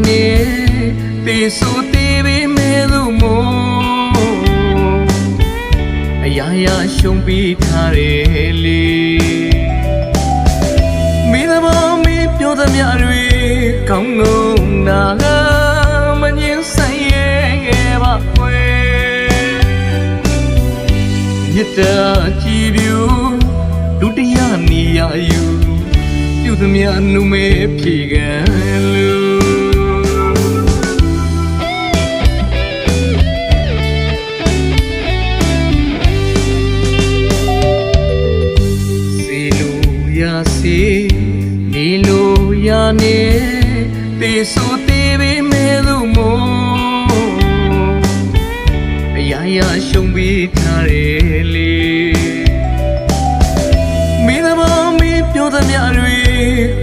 နေတေဆိုသေးပေမဲ့လို့မို့အရာရာရှုံးပြီးထားတယ်လေမင်းသဘောမင်းပြောသမျှတွေကောင်းငုံနာကမငင်းဆိုင်ရဲ့ပါခွေမြတ်တာကြည်ပြူဒုတိယနေရယူပြုသမျှနှုမဲဖြေကံလူစီနေလို့ရနေတေဆိုသေးပေမဲ့လို့မို့အရာရာရှုံးပြီးထားတယ်လေမင်းသဘောမင်းပြောသမျှတွေ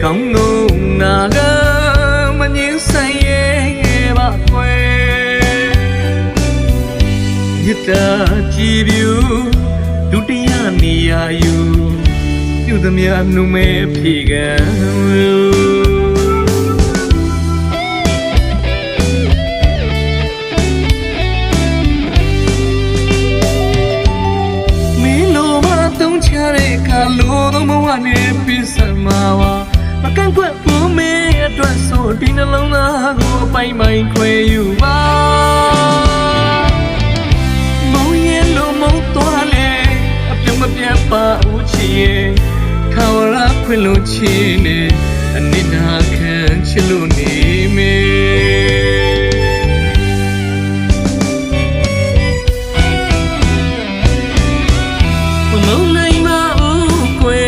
ကောင်းငုံနာကမငင်းဆိုင်ရဲ့ပါခွေမြတ်တာကြည်ပြူဒုတိယနေရာယူပြုသမျှနှုမဲဖြေကံမင်းလိုမတုံးချတဲ့အခါလိုတော့မဝနဲ့ပြစ်စမှာပါမကန့်ကွက်ဖို့မင်းအတွက်ဆိုဒီနှလုံးသားကိုပိုင်ပိုင်ခွဲယူပါမုံရင်လိုမုံသွားလေအပြုံးမပြတ်ပါဦးချီရဲ့ခါဝရခွင့်လို့ချင်းနေအနိနာခံချစ်လို့နေမေမမုံနိုင်မဦးခွေ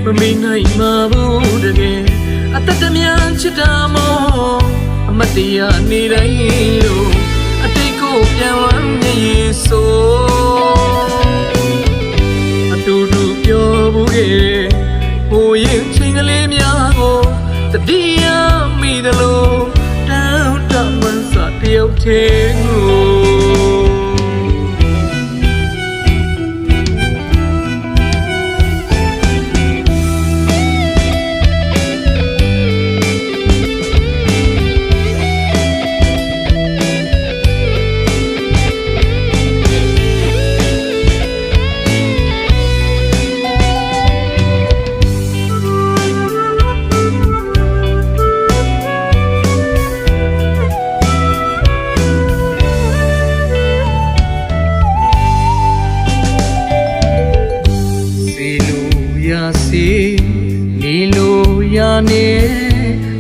မမေ့နိုင်မဘူးတကယ်အတတမြန်ချစ်တာမောအမတရားနေတိုင်းလို့အတိတ်ကိုပြန်ဝမ်းမြေဆိုအတူတူပြောဘူးရဲ့ဟိုရင်ချင်းကလေးများကိုတတိယမိသလိုတောင်းတမန်စတယောက်ချင်းကိုစီနေလို့ရနေ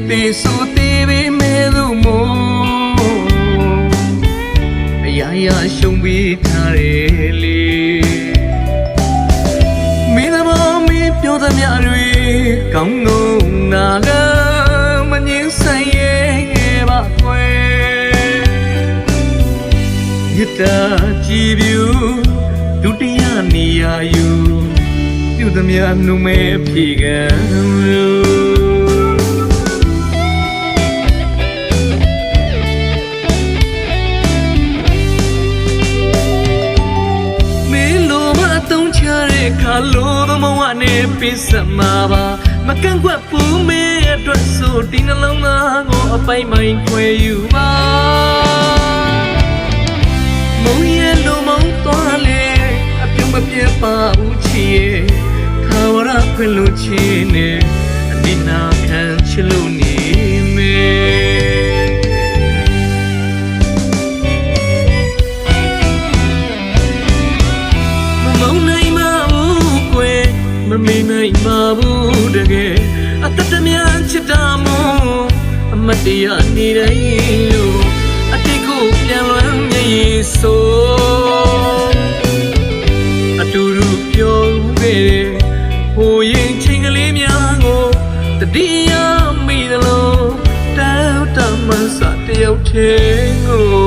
တေဆိုသေးပေမဲ့လို့မို့အရာရာရှုံးပြီးထားတယ်လေမင်းသဘောမင်းပြောသမျှတွေကောင်းငုံနာကမငင်းဆိုင်ရဲ့ပါခွေမြတ်တာကြည်ပြူဒုတိယနေရာယူပြုသမျှနှုမဲဖြေကံမင်းလိုမတုံးချတဲ့ခါလိုတော့မဝနဲ့ပြစ်စမှာပါမကန့်ကွက်ဘူးမင်းအတွက်ဆိုဒီနှလုံးသားကိုအပိုင်ပိုင်ခွဲယူပါမုံရဲ့လိုမုံသွားလေအပြုံးမပြတ်ပါဘူးချီရဲ့ခါဝရခွင့်လို့ချင်းနေအနိနာခံချစ်လို့နေမေမမုံနိုင်မဘူးကွယ်မမေ့နိုင်မဘူးတကယ်အတတမြန်ချစ်တာမို့အမတရားနေတိုင်းလို့အတိတ်ကိုပြန်လွမ်းမြေဆိုအတူတူ ရောက်သေးငို